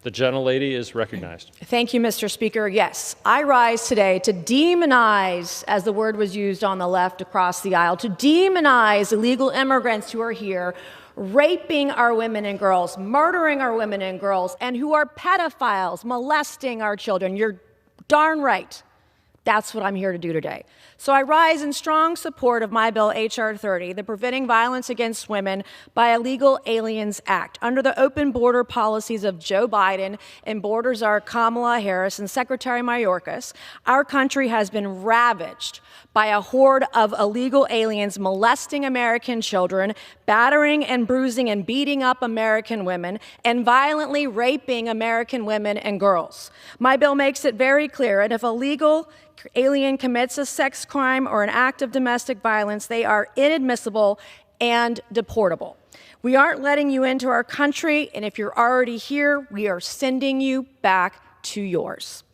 The gentlelady is recognized. Thank you, Mr. Speaker. Yes, I rise today to demonize, as the word was used on the left across the aisle, to demonize illegal immigrants who are here, raping our women and girls, murdering our women and girls, and who are pedophiles, molesting our children. You're darn right. That's what I'm here to do today. So I rise in strong support of my bill, H.R. 30, the Preventing Violence Against Women by Illegal Aliens Act. Under the open border policies of Joe Biden and border czar Kamala Harris and Secretary Mayorkas, our country has been ravaged by a horde of illegal aliens molesting American children, battering and bruising and beating up American women, and violently raping American women and girls. My bill makes it very clear, and if a legal alien commits a sex crime or an act of domestic violence, they are inadmissible and deportable. We aren't letting you into our country, and if you're already here, we are sending you back to yours.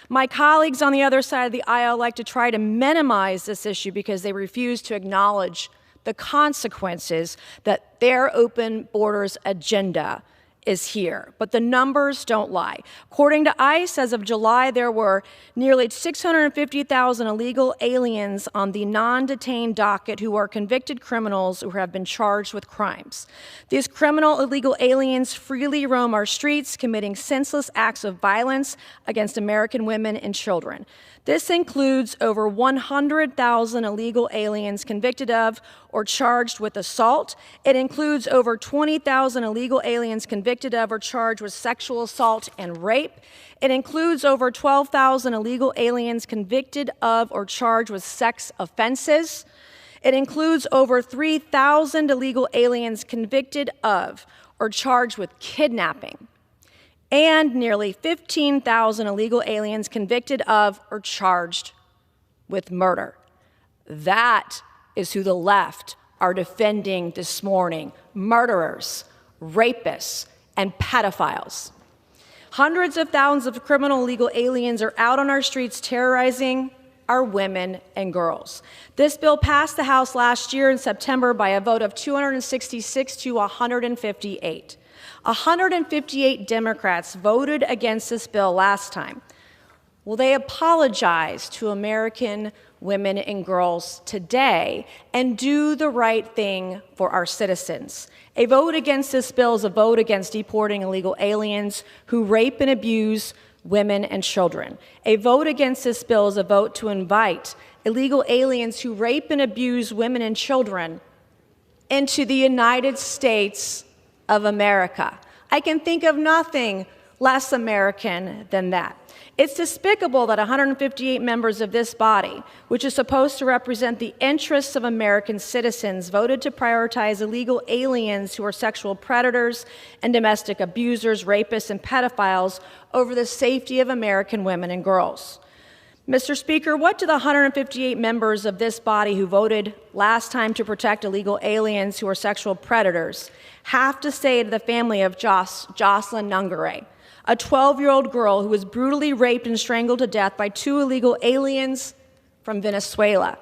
My colleagues on the other side of the aisle like to try to minimize this issue because they refuse to acknowledge the consequences that their open borders agenda is here. But the numbers don't lie. According to ICE, as of July, there were nearly 650,000 illegal aliens on the non-detained docket who are convicted criminals who have been charged with crimes. These criminal illegal aliens freely roam our streets, committing senseless acts of violence against American women and children. This includes over 100,000 illegal aliens convicted of or charged with assault. It includes over 20,000 illegal aliens convicted of or charged with sexual assault and rape. It includes over 12,000 illegal aliens convicted of or charged with sex offenses. It includes over 3,000 illegal aliens convicted of or charged with kidnapping, and nearly 15,000 illegal aliens convicted of or charged with murder. That is who the left are defending this morning: murderers, rapists, and pedophiles. Hundreds of thousands of criminal illegal aliens are out on our streets terrorizing our women and girls. This bill passed the House last year in September by a vote of 266 to 158. 158 Democrats voted against this bill last time. Will they apologize to American women and girls today and do the right thing for our citizens? A vote against this bill is a vote against deporting illegal aliens who rape and abuse women and children. A vote against this bill is a vote to invite illegal aliens who rape and abuse women and children into the United States of America. I can think of nothing less American than that. It's despicable that 158 members of this body, which is supposed to represent the interests of American citizens, voted to prioritize illegal aliens who are sexual predators and domestic abusers, rapists, and pedophiles over the safety of American women and girls. Mr. Speaker, what do the 158 members of this body who voted last time to protect illegal aliens who are sexual predators have to say to the family of Jocelyn Nungare, a 12-year-old girl who was brutally raped and strangled to death by two illegal aliens from Venezuela?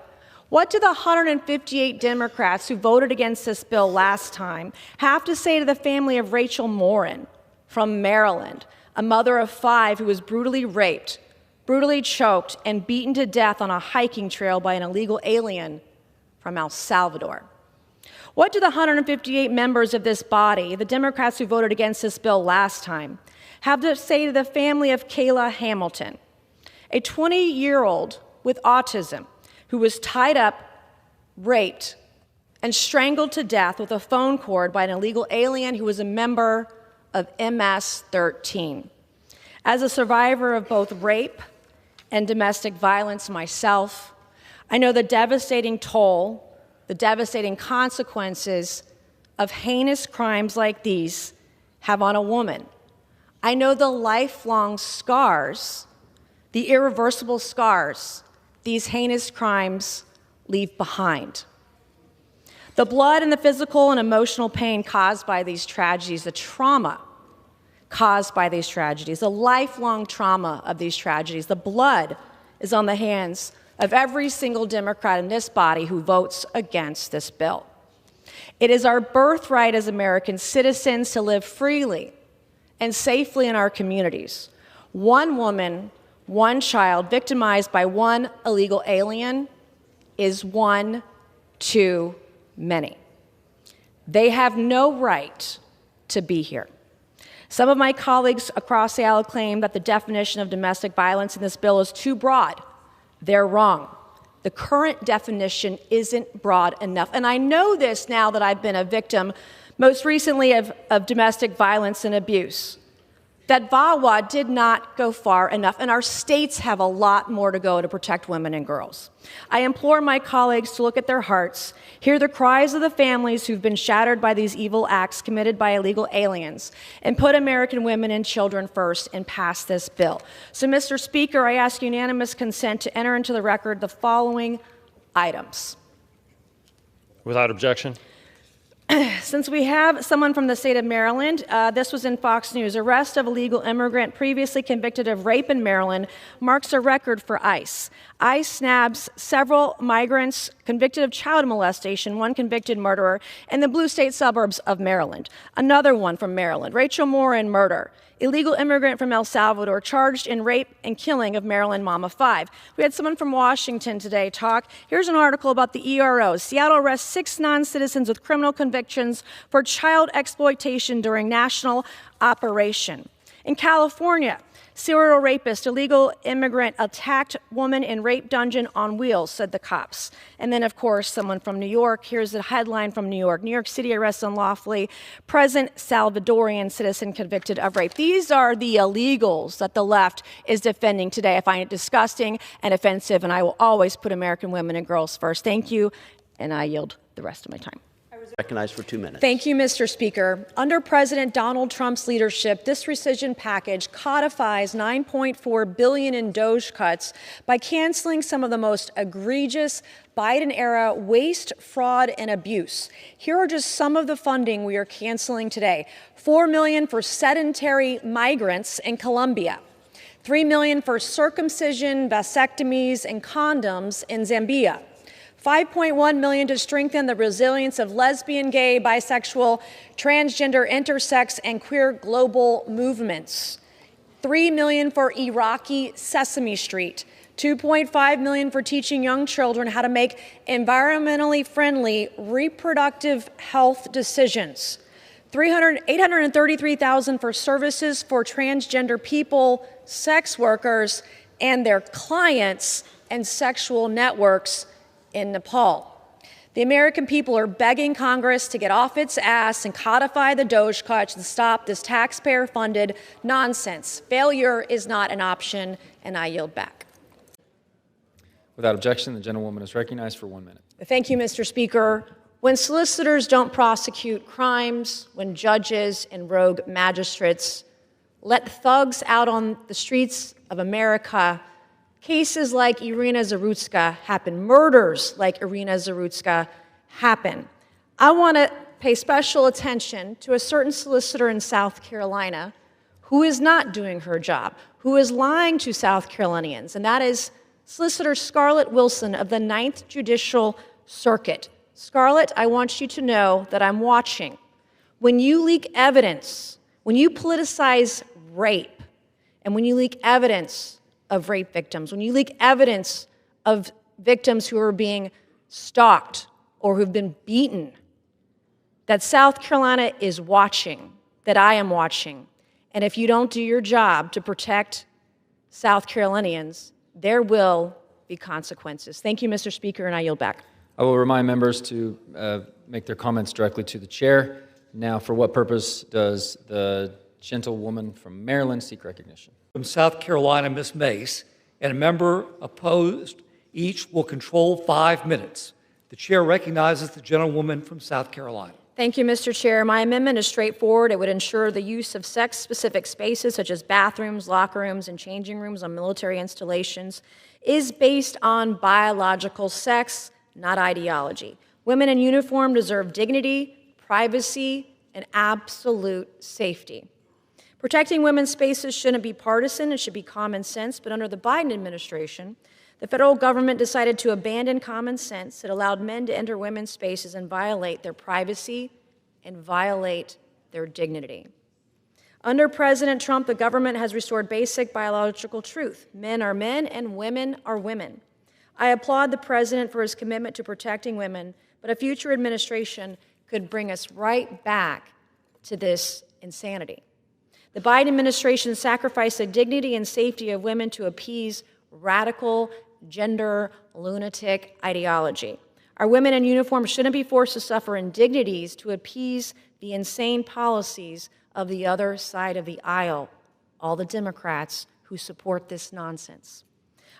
What do the 158 Democrats who voted against this bill last time have to say to the family of Rachel Morin from Maryland, a mother of 5 who was brutally raped, brutally choked, and beaten to death on a hiking trail by an illegal alien from El Salvador? What do the 158 members of this body, the Democrats who voted against this bill last time, have to say to the family of Kayla Hamilton, a 20-year-old with autism who was tied up, raped, and strangled to death with a phone cord by an illegal alien who was a member of MS-13? As a survivor of both rape and domestic violence myself, I know the devastating toll, the devastating consequences of heinous crimes like these have on a woman. I know the lifelong scars, the irreversible scars these heinous crimes leave behind. The blood and the physical and emotional pain caused by these tragedies, the trauma caused by these tragedies, the lifelong trauma of these tragedies, the blood is on the hands of every single Democrat in this body who votes against this bill. It is our birthright as American citizens to live freely and safely in our communities. One woman, one child victimized by one illegal alien is one too many. They have no right to be here. Some of my colleagues across the aisle claim that the definition of domestic violence in this bill is too broad. They're wrong. The current definition isn't broad enough. And I know this now that I've been a victim, most recently of domestic violence and abuse, that VAWA did not go far enough, and our states have a lot more to go to protect women and girls. I implore my colleagues to look at their hearts, hear the cries of the families who've been shattered by these evil acts committed by illegal aliens, and put American women and children first and pass this bill. So, Mr. Speaker, I ask unanimous consent to enter into the record the following items. Without objection. Since we have someone from the state of Maryland, this was in Fox News. Arrest of a legal immigrant previously convicted of rape in Maryland marks a record for ICE. ICE nabs several migrants convicted of child molestation, one convicted murderer, in the blue state suburbs of Maryland. Another one from Maryland, Rachel Moore in murder. Illegal immigrant from El Salvador charged in rape and killing of Maryland Mama 5. We had someone from Washington today talk. Here's an article about the ERO. Seattle arrests 6 non-citizens with criminal convictions for child exploitation during national operation. In California, serial rapist, illegal immigrant attacked woman in rape dungeon on wheels, said the cops. And then, of course, someone from New York. Here's the headline from New York. New York City arrests unlawfully present Salvadorian citizen convicted of rape. These are the illegals that the left is defending today. I find it disgusting and offensive, and I will always put American women and girls first. Thank you, and I yield the rest of my time. Recognized for 2 minutes. Thank you, Mr. Speaker. Under President Donald Trump's leadership, this rescission package codifies $9.4 billion in DOGE cuts by canceling some of the most egregious Biden-era waste, fraud, and abuse. Here are just some of the funding we are canceling today. $4 million for sedentary migrants in Colombia. $3 million for circumcision, vasectomies, and condoms in Zambia. $5.1 million to strengthen the resilience of lesbian, gay, bisexual, transgender, intersex, and queer global movements. $3 million for Iraqi Sesame Street. $2.5 million for teaching young children how to make environmentally friendly reproductive health decisions. $833,000 for services for transgender people, sex workers, and their clients and sexual networks in Nepal. The American people are begging Congress to get off its ass and codify the DOGE cuts and stop this taxpayer-funded nonsense. Failure is not an option, and I yield back. Without objection, the gentlewoman is recognized for 1 minute. Thank you, Mr. Speaker. When solicitors don't prosecute crimes, when judges and rogue magistrates let thugs out on the streets of America, cases like Irina Zarutska happen. Murders like Irina Zarutska happen. I want to pay special attention to a certain solicitor in South Carolina who is not doing her job, who is lying to South Carolinians, and that is Solicitor Scarlett Wilson of the Ninth Judicial Circuit. Scarlett, I want you to know that I'm watching. When you leak evidence, when you politicize rape, and when you leak evidence of rape victims, when you leak evidence of victims who are being stalked or who've been beaten, that South Carolina is watching, that I am watching. And if you don't do your job to protect South Carolinians, there will be consequences. Thank you, Mr. Speaker, and I yield back. I will remind members to make their comments directly to the chair. Now, for what purpose does the gentlewoman from Maryland seek recognition? From South Carolina, Ms. Mace, and a member opposed. Each will control 5 minutes. The chair recognizes the gentlewoman from South Carolina. Thank you, Mr. Chair. My amendment is straightforward. It would ensure the use of sex-specific spaces such as bathrooms, locker rooms, and changing rooms on military installations is based on biological sex, not ideology. Women in uniform deserve dignity, privacy, and absolute safety. Protecting women's spaces shouldn't be partisan, it should be common sense, but under the Biden administration, the federal government decided to abandon common sense. It allowed men to enter women's spaces and violate their privacy and violate their dignity. Under President Trump, the government has restored basic biological truth. Men are men and women are women. I applaud the president for his commitment to protecting women, but a future administration could bring us right back to this insanity. The Biden administration sacrificed the dignity and safety of women to appease radical, gender, lunatic ideology. Our women in uniform shouldn't be forced to suffer indignities to appease the insane policies of the other side of the aisle, all the Democrats who support this nonsense.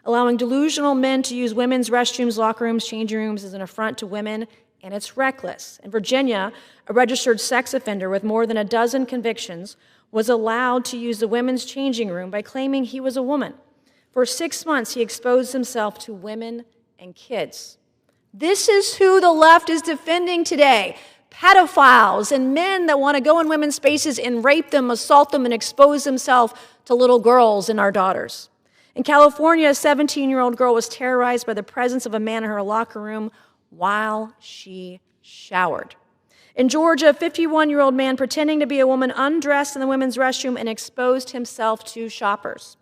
Allowing delusional men to use women's restrooms, locker rooms, changing rooms is an affront to women, and it's reckless. In Virginia, a registered sex offender with more than a dozen convictions was allowed to use the women's changing room by claiming he was a woman. For 6 months, he exposed himself to women and kids. This is who the left is defending today. Pedophiles and men that want to go in women's spaces and rape them, assault them, and expose themselves to little girls and our daughters. In California, a 17-year-old girl was terrorized by the presence of a man in her locker room while she showered. In Georgia, a 51-year-old man pretending to be a woman undressed in the women's restroom and exposed himself to shoppers.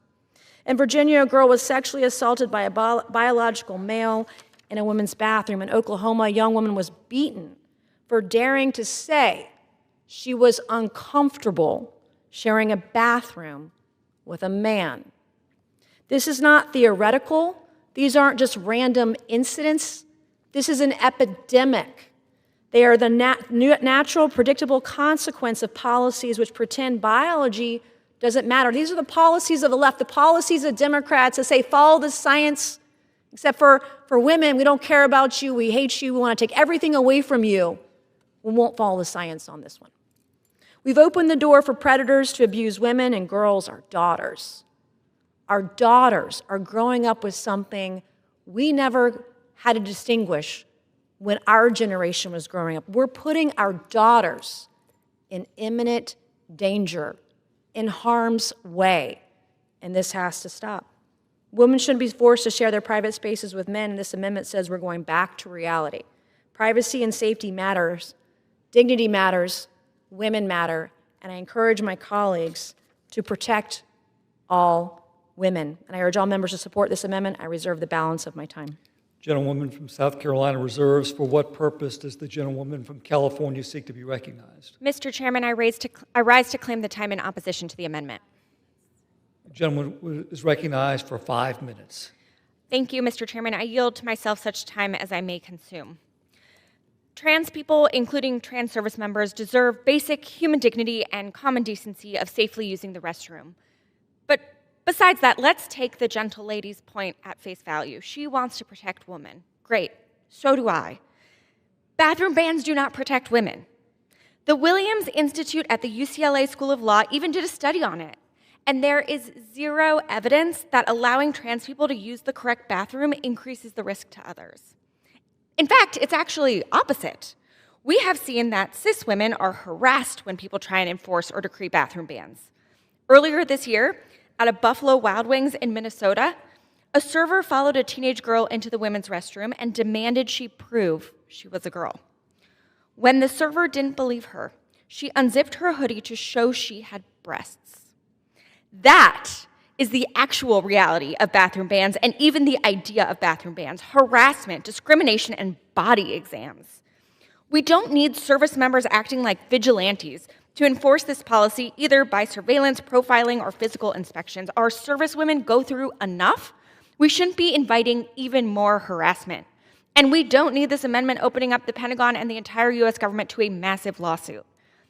In Virginia, a girl was sexually assaulted by a biological male in a women's bathroom. In Oklahoma, a young woman was beaten for daring to say she was uncomfortable sharing a bathroom with a man. This is not theoretical. These aren't just random incidents. This is an epidemic. They are the natural, predictable consequence of policies which pretend biology doesn't matter. These are the policies of the left, the policies of Democrats that say follow the science, except for women, we don't care about you, we hate you, we want to take everything away from you. We won't follow the science on this one. We've opened the door for predators to abuse women and girls, our daughters. Our daughters are growing up with something we never had to distinguish when our generation was growing up. We're putting our daughters in imminent danger, in harm's way, and this has to stop. Women shouldn't be forced to share their private spaces with men, and this amendment says we're going back to reality. Privacy and safety matters. Dignity matters. Women matter. And I encourage my colleagues to protect all women. And I urge all members to support this amendment. I reserve the balance of my time. Gentlewoman from South Carolina reserves. For what purpose does the gentlewoman from California seek to be recognized? Mr. Chairman, I rise to claim the time in opposition to the amendment. The gentleman is recognized for 5 minutes. Thank you, Mr. Chairman. I yield to myself such time as I may consume. Trans people, including trans service members, deserve basic human dignity and common decency of safely using the restroom. But besides that, let's take the gentle lady's point at face value. She wants to protect women. Great. So do I. Bathroom bans do not protect women. The Williams Institute at the UCLA School of Law even did a study on it. And there is zero evidence that allowing trans people to use the correct bathroom increases the risk to others. In fact, it's actually opposite. We have seen that cis women are harassed when people try and enforce or decree bathroom bans. Earlier this year, at a Buffalo Wild Wings in Minnesota, a server followed a teenage girl into the women's restroom and demanded she prove she was a girl. When the server didn't believe her, she unzipped her hoodie to show she had breasts. That is the actual reality of bathroom bans and even the idea of bathroom bans: harassment, discrimination, and body exams. We don't need service members acting like vigilantes to enforce this policy either by surveillance, profiling, or physical inspections. Our service women go through enough. We shouldn't be inviting even more harassment. And we don't need this amendment opening up the Pentagon and the entire US government to a massive lawsuit.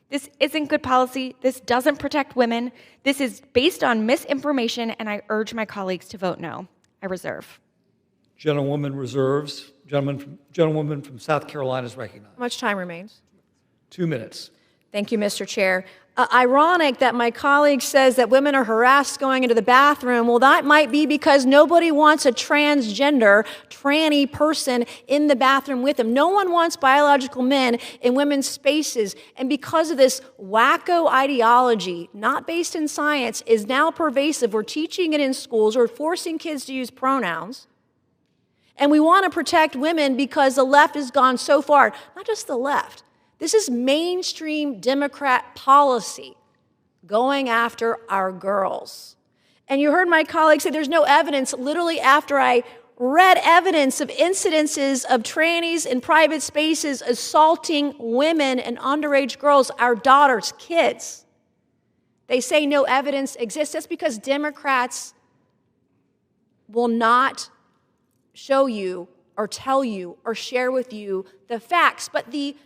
This isn't good policy. This doesn't protect women. This is based on misinformation, and I urge my colleagues to vote no. I reserve. Gentlewoman reserves. Gentlewoman from South Carolina is recognized. How much time remains? 2 minutes. Thank you, Mr. Chair. Ironic that my colleague says that women are harassed going into the bathroom. Well, that might be because nobody wants a transgender, tranny person in the bathroom with them. No one wants biological men in women's spaces. And because of this wacko ideology, not based in science, is now pervasive. We're teaching it in schools. We're forcing kids to use pronouns. And we want to protect women because the left has gone so far. Not just the left. This is mainstream Democrat policy going after our girls. And you heard my colleague say there's no evidence. Literally after I read evidence of incidences of trannies in private spaces assaulting women and underage girls, our daughters, kids, they say no evidence exists. That's because Democrats will not show you or tell you or share with you the facts. But the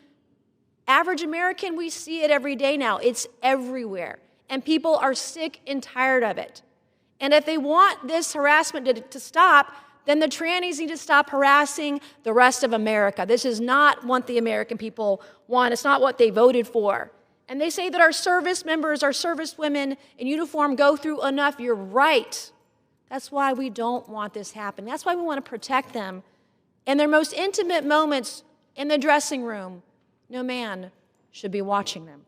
average American, we see it every day now. It's everywhere. And people are sick and tired of it. And if they want this harassment to stop, then the trannies need to stop harassing the rest of America. This is not what the American people want. It's not what they voted for. And they say that our service members, our service women in uniform go through enough. You're right. That's why we don't want this happening. That's why we want to protect them. In their most intimate moments in the dressing room, no man should be watching them.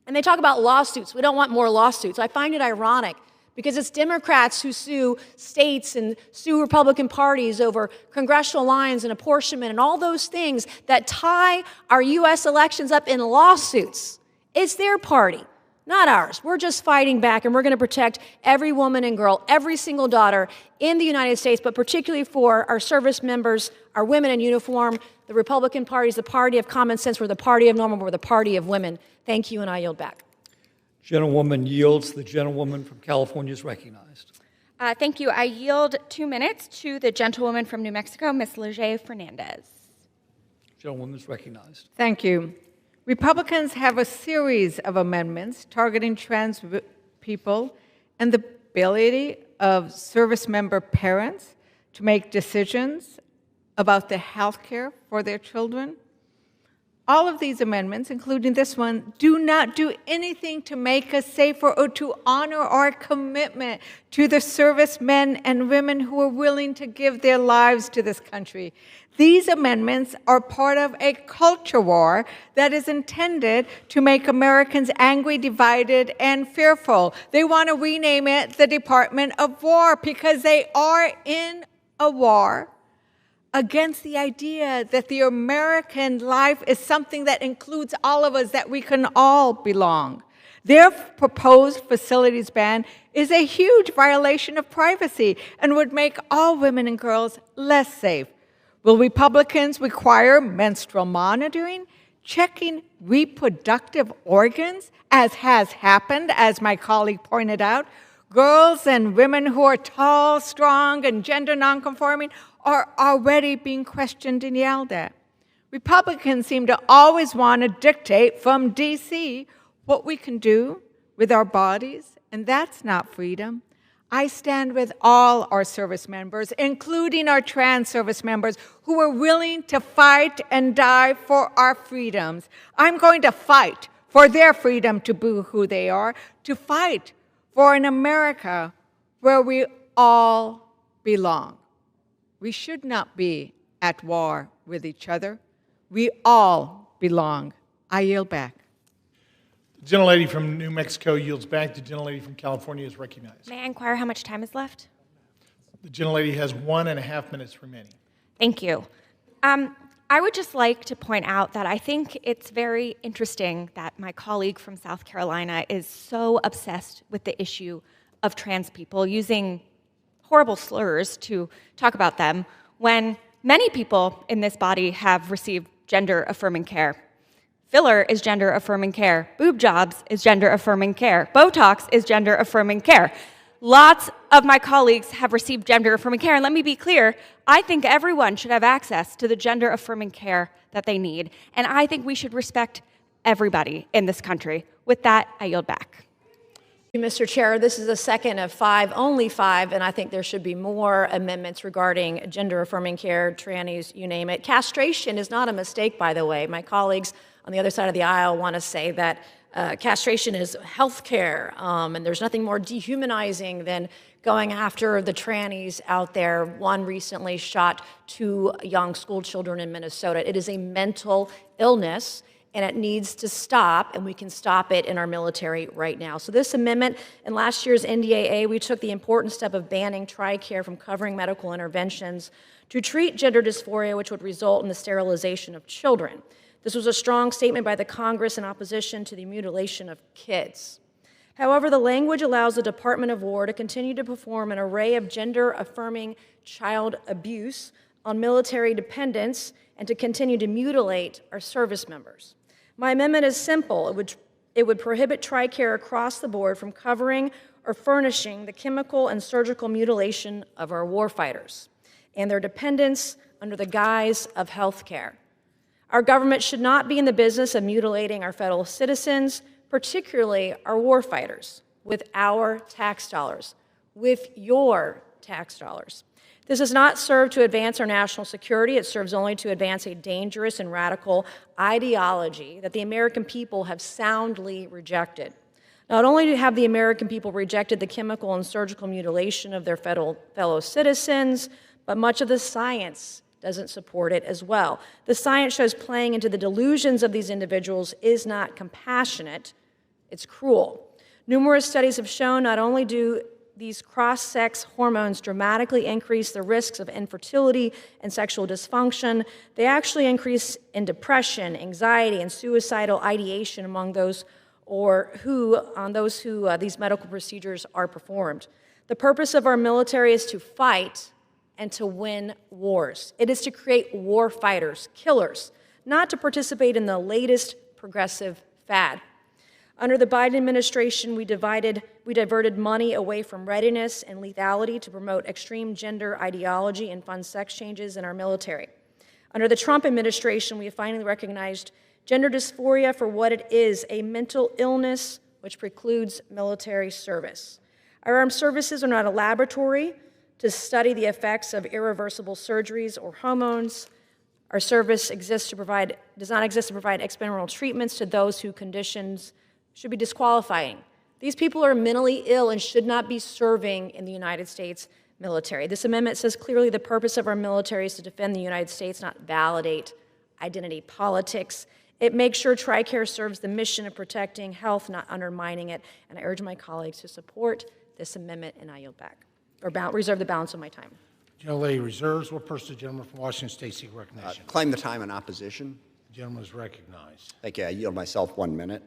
And they talk about lawsuits. We don't want more lawsuits. I find it ironic because it's Democrats who sue states and sue Republican parties over congressional lines and apportionment and all those things that tie our U.S. elections up in lawsuits. It's their party, not ours. We're just fighting back, and we're going to protect every woman and girl, every single daughter in the United States, but particularly for our service members, our women in uniform. The Republican Party is the party of common sense. We're the party of normal. We're the party of women. Thank you, and I yield back. Gentlewoman yields. The gentlewoman from California is recognized. Thank you. I yield 2 minutes to the gentlewoman from New Mexico, Ms. Leger Fernandez. Gentlewoman is recognized. Thank you. Republicans have a series of amendments targeting trans people and the ability of service member parents to make decisions about the health care for their children. All of these amendments, including this one, do not do anything to make us safer or to honor our commitment to the servicemen and women who are willing to give their lives to this country. These amendments are part of a culture war that is intended to make Americans angry, divided, and fearful. They want to rename it the Department of War because they are in a war against the idea that the American life is something that includes all of us, that we can all belong. Their proposed facilities ban is a huge violation of privacy and would make all women and girls less safe. Will Republicans require menstrual monitoring, checking reproductive organs, as has happened, as my colleague pointed out? Girls and women who are tall, strong, and gender nonconforming are already being questioned and yelled at. Republicans seem to always want to dictate from D.C. what we can do with our bodies, and that's not freedom. I stand with all our service members, including our trans service members, who are willing to fight and die for our freedoms. I'm going to fight for their freedom to be who they are, to fight for an America where we all belong. We should not be at war with each other. We all belong. I yield back. The gentlelady from New Mexico yields back. The gentlelady from California is recognized. May I inquire how much time is left? The gentlelady has 1.5 minutes remaining. Thank you. I would just like to point out that I think it's very interesting that my colleague from South Carolina is so obsessed with the issue of trans people, using horrible slurs to talk about them, when many people in this body have received gender-affirming care. Filler is gender-affirming care. Boob jobs is gender-affirming care. Botox is gender-affirming care. Lots of my colleagues have received gender-affirming care, and let me be clear, I think everyone should have access to the gender-affirming care that they need, and I think we should respect everybody in this country. With that, I yield back. Mr. Chair, this is the second of 5, only 5, and I think there should be more amendments regarding gender-affirming care, trannies, you name it. Castration is not a mistake, by the way. My colleagues on the other side of the aisle want to say that castration is health care, and there's nothing more dehumanizing than going after the trannies out there. One recently shot 2 young school children in Minnesota. It is a mental illness, and it needs to stop, and we can stop it in our military right now. So this amendment, in last year's NDAA, we took the important step of banning TRICARE from covering medical interventions to treat gender dysphoria, which would result in the sterilization of children. This was a strong statement by the Congress in opposition to the mutilation of kids. However, the language allows the Department of War to continue to perform an array of gender-affirming child abuse on military dependents and to continue to mutilate our service members. My amendment is simple. It would prohibit TRICARE across the board from covering or furnishing the chemical and surgical mutilation of our warfighters and their dependents under the guise of health care. Our government should not be in the business of mutilating our fellow citizens, particularly our warfighters, with our tax dollars, with your tax dollars. This does not serve to advance our national security. It serves only to advance a dangerous and radical ideology that the American people have soundly rejected. Not only have the American people rejected the chemical and surgical mutilation of their fellow citizens, but much of the science doesn't support it as well. The science shows playing into the delusions of these individuals is not compassionate, it's cruel. Numerous studies have shown not only do these cross-sex hormones dramatically increase the risks of infertility and sexual dysfunction, they actually increase in depression, anxiety, and suicidal ideation among those who these medical procedures are performed. The purpose of our military is to fight and to win wars. It is to create war fighters, killers, not to participate in the latest progressive fad. Under the Biden administration, we diverted money away from readiness and lethality to promote extreme gender ideology and fund sex changes in our military. Under the Trump administration, we have finally recognized gender dysphoria for what it is, a mental illness which precludes military service. Our armed services are not a laboratory to study the effects of irreversible surgeries or hormones. Our service does not exist to provide experimental treatments to those whose conditions should be disqualifying. These people are mentally ill and should not be serving in the United States military. This amendment says clearly the purpose of our military is to defend the United States, not validate identity politics. It makes sure TRICARE serves the mission of protecting health, not undermining it. And I urge my colleagues to support this amendment, and I yield back, or reserve the balance of my time. Gentlelady reserves. What person the gentleman from Washington State seek recognition? Claim the time in opposition. The gentleman is recognized. Thank you. I yield myself 1 minute.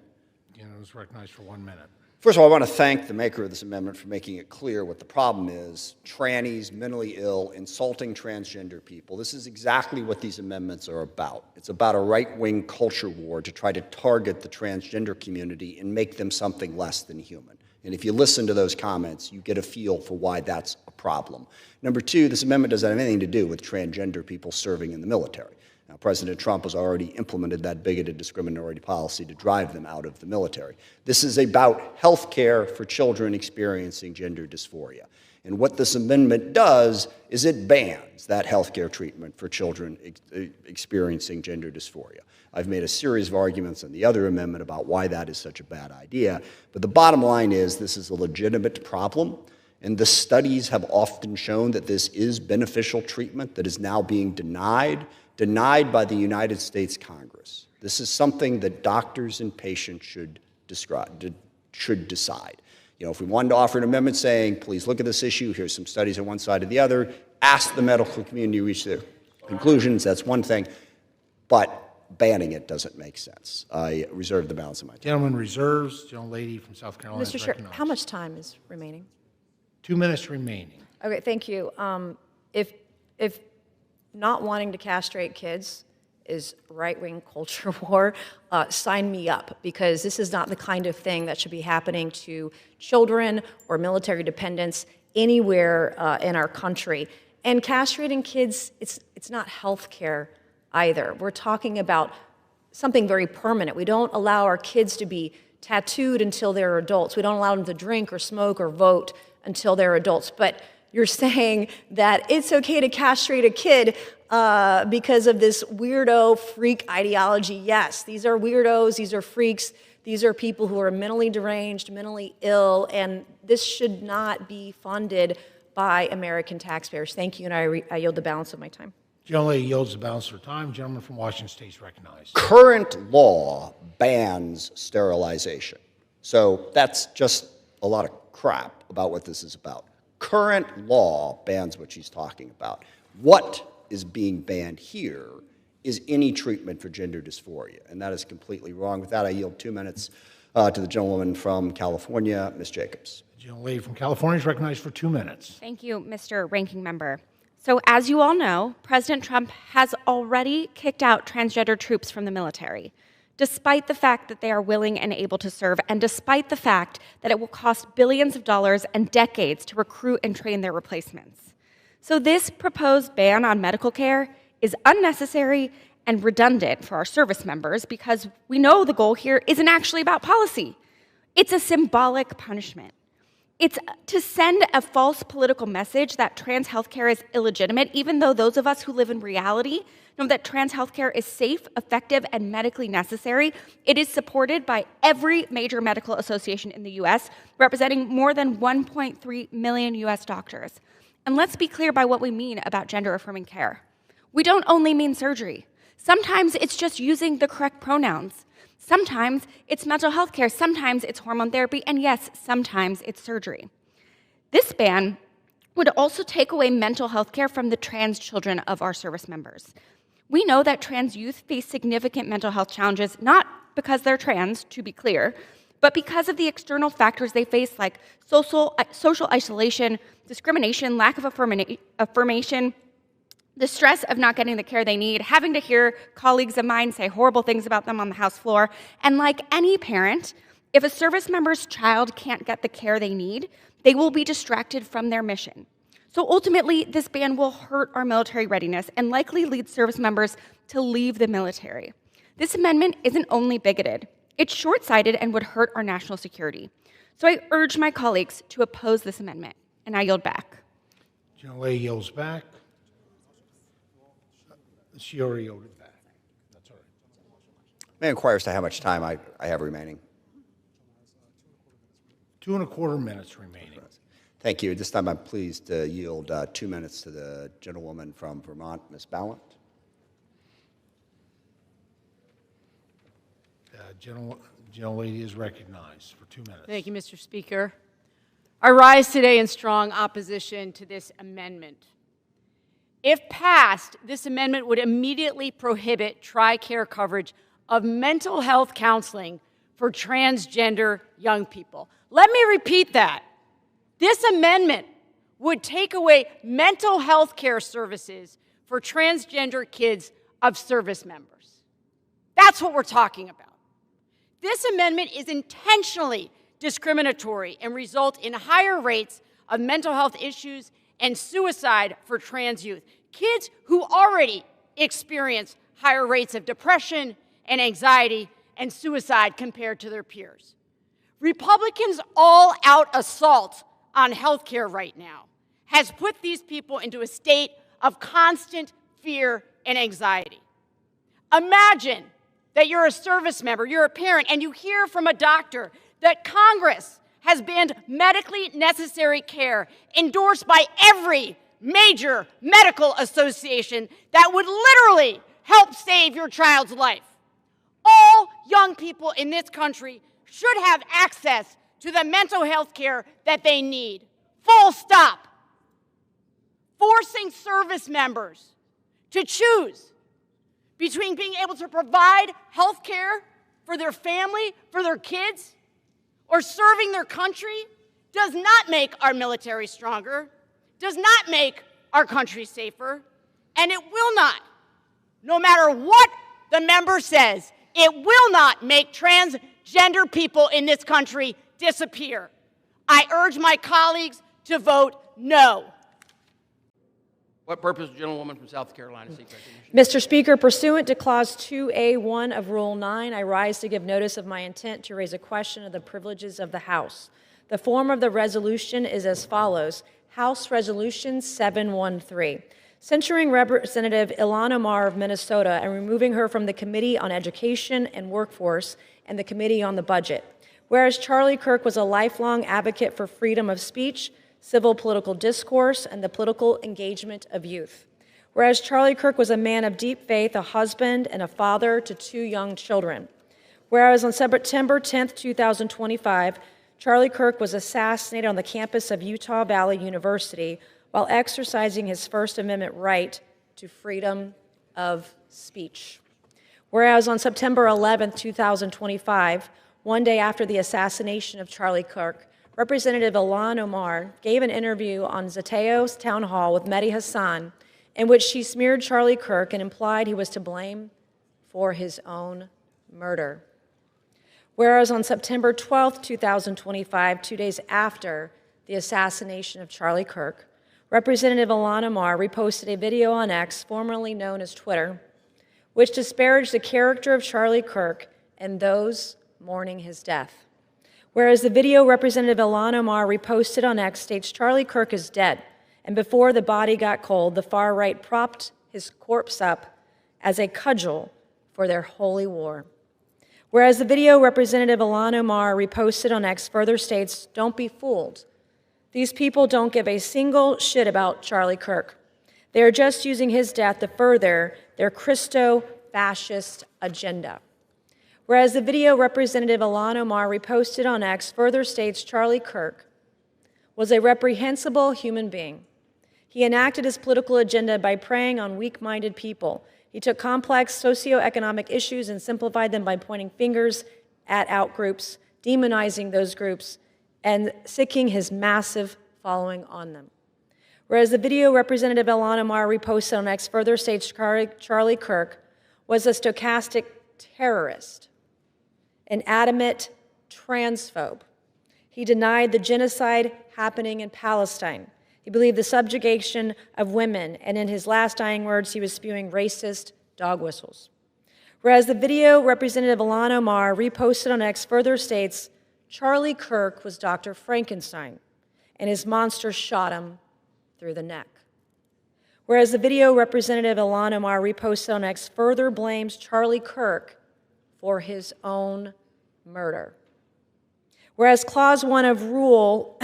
The gentleman is recognized for 1 minute. First of all, I want to thank the maker of this amendment for making it clear what the problem is: trannies, mentally ill, insulting transgender people. This is exactly what these amendments are about. It's about a right-wing culture war to try to target the transgender community and make them something less than human. And if you listen to those comments, you get a feel for why that's a problem. Number two, this amendment doesn't have anything to do with transgender people serving in the military. Now, President Trump has already implemented that bigoted discriminatory policy to drive them out of the military. This is about health care for children experiencing gender dysphoria. And what this amendment does is it bans that health care treatment for children experiencing gender dysphoria. I've made a series of arguments on the other amendment about why that is such a bad idea. But the bottom line is this is a legitimate problem. And the studies have often shown that this is beneficial treatment that is now being denied by the United States Congress. This is something that doctors and patients should decide. You know, if we wanted to offer an amendment saying, please look at this issue, here's some studies on one side or the other, ask the medical community to reach their conclusions, that's one thing, but banning it doesn't make sense. I reserve the balance of my time. Gentleman reserves. Gentlelady from South Carolina is Mr. Chair, recognized. how much time is remaining? 2 minutes remaining. Okay, thank you. If not wanting to castrate kids is right-wing culture war, sign me up, because this is not the kind of thing that should be happening to children or military dependents anywhere in our country. And castrating kids, it's not health care either. We're talking about something very permanent. We don't allow our kids to be tattooed until they're adults. We don't allow them to drink or smoke or vote until they're adults. But you're saying that it's okay to castrate a kid because of this weirdo freak ideology. Yes, these are weirdos, these are freaks, these are people who are mentally deranged, mentally ill, and this should not be funded by American taxpayers. Thank you, and I yield the balance of my time. Gentlelady yields the balance of her time. Gentleman from Washington State is recognized. Current law bans sterilization. So that's just a lot of crap about what this is about. Current law bans what she's talking about. What is being banned here is any treatment for gender dysphoria, and that is completely wrong. With that, I yield 2 minutes To the gentlewoman from California, Ms. Jacobs. The gentlelady from California is recognized for 2 minutes. Thank you, Mr. Ranking Member. So as you all know, President Trump has already kicked out transgender troops from the military, despite the fact that they are willing and able to serve, and despite the fact that it will cost billions of dollars and decades to recruit and train their replacements. So this proposed ban on medical care is unnecessary and redundant for our service members because we know the goal here isn't actually about policy. It's a symbolic punishment. It's to send a false political message that trans healthcare is illegitimate, even though those of us who live in reality know that trans healthcare is safe, effective, and medically necessary. It is supported by every major medical association in the US, representing more than 1.3 million US doctors. And let's be clear by what we mean about gender-affirming care. We don't only mean surgery. Sometimes it's just using the correct pronouns. Sometimes it's mental health care, sometimes it's hormone therapy, and yes, sometimes it's surgery. This ban would also take away mental health care from the trans children of our service members. We know that trans youth face significant mental health challenges, not because they're trans, to be clear, but because of the external factors they face like social isolation, discrimination, lack of affirmation, the stress of not getting the care they need, having to hear colleagues of mine say horrible things about them on the House floor. And like any parent, if a service member's child can't get the care they need, they will be distracted from their mission. So ultimately, this ban will hurt our military readiness and likely lead service members to leave the military. This amendment isn't only bigoted, it's short-sighted and would hurt our national security. So I urge my colleagues to oppose this amendment, and I yield back. Gentlelady yields back. She already yielded back. That's all right. May I inquire as to how much time I have remaining? 2.25 minutes remaining. Thank you. This time I'm pleased to yield 2 minutes to the gentlewoman from Vermont, Ms. Ballant. Gentlelady is recognized for 2 minutes. Thank you, Mr. Speaker. I rise today in strong opposition to this amendment. If passed, this amendment would immediately prohibit TRICARE coverage of mental health counseling for transgender young people. Let me repeat that. This amendment would take away mental health care services for transgender kids of service members. That's what we're talking about. This amendment is intentionally discriminatory and result in higher rates of mental health issues and suicide for trans youth, kids who already experience higher rates of depression and anxiety and suicide compared to their peers. Republicans' all-out assault on health care right now has put these people into a state of constant fear and anxiety. Imagine that you're a service member, you're a parent, and you hear from a doctor that Congress has banned medically necessary care endorsed by every major medical association that would literally help save your child's life. All young people in this country should have access to the mental health care that they need. Full stop. Forcing service members to choose between being able to provide health care for their family, for their kids, or serving their country does not make our military stronger, does not make our country safer, and it will not, no matter what the member says, it will not make transgender people in this country disappear. I urge my colleagues to vote no. What purpose, gentlewoman from South Carolina, seek recognition? Mr. Speaker, pursuant to Clause 2A1 of Rule 9, I rise to give notice of my intent to raise a question of the privileges of the House. The form of the resolution is as follows. House Resolution 713, censuring Representative Ilhan Omar of Minnesota and removing her from the Committee on Education and Workforce and the Committee on the Budget. Whereas Charlie Kirk was a lifelong advocate for freedom of speech, civil political discourse, and the political engagement of youth. Whereas Charlie Kirk was a man of deep faith, a husband, and a father to 2 young children. Whereas on September 10, 2025, Charlie Kirk was assassinated on the campus of Utah Valley University while exercising his First Amendment right to freedom of speech. Whereas on September 11, 2025, one day after the assassination of Charlie Kirk, Representative Ilhan Omar gave an interview on Zateo's town hall with Mehdi Hassan in which she smeared Charlie Kirk and implied he was to blame for his own murder. Whereas on September 12, 2025, 2 days after the assassination of Charlie Kirk, Representative Ilhan Omar reposted a video on X, formerly known as Twitter, which disparaged the character of Charlie Kirk and those mourning his death. Whereas the video Representative Ilhan Omar reposted on X states Charlie Kirk is dead, and before the body got cold, the far right propped his corpse up as a cudgel for their holy war. Whereas the video Representative Ilhan Omar reposted on X further states, don't be fooled. These people don't give a single shit about Charlie Kirk. They are just using his death to further their Christo-fascist agenda. Whereas the video Representative Ilhan Omar reposted on X further states Charlie Kirk was a reprehensible human being. He enacted his political agenda by preying on weak-minded people. He took complex socioeconomic issues and simplified them by pointing fingers at outgroups, demonizing those groups, and sicking his massive following on them. Whereas the video Representative Ilhan Omar reposted on X further states Charlie Kirk was a stochastic terrorist, an adamant transphobe. He denied the genocide happening in Palestine. He believed the subjugation of women, and in his last dying words, he was spewing racist dog whistles. Whereas the video Representative Ilhan Omar reposted on X further states, Charlie Kirk was Dr. Frankenstein, and his monster shot him through the neck. Whereas the video Representative Ilhan Omar reposted on X further blames Charlie Kirk for his own murder. Whereas Clause 1 of Rule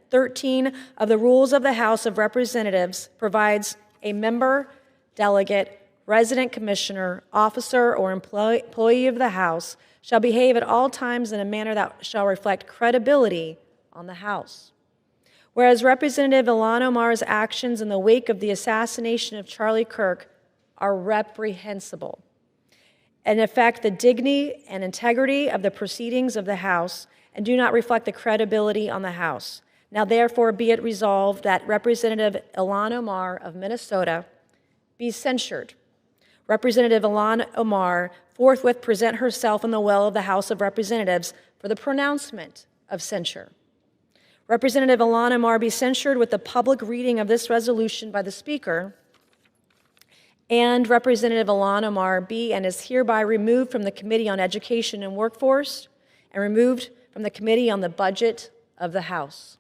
13 of the Rules of the House of Representatives provides a member, delegate, resident commissioner, officer, or employee of the House shall behave at all times in a manner that shall reflect credibility on the House. Whereas Representative Ilhan Omar's actions in the wake of the assassination of Charlie Kirk are reprehensible and affect the dignity and integrity of the proceedings of the House and do not reflect the credibility on the House. Now, therefore, be it resolved that Representative Ilhan Omar of Minnesota be censured. Representative Ilhan Omar forthwith present herself in the well of the House of Representatives for the pronouncement of censure. Representative Ilhan Omar be censured with the public reading of this resolution by the Speaker, and Representative Ilhan Omar be and is hereby removed from the Committee on Education and Workforce and removed from the Committee on the Budget of the House.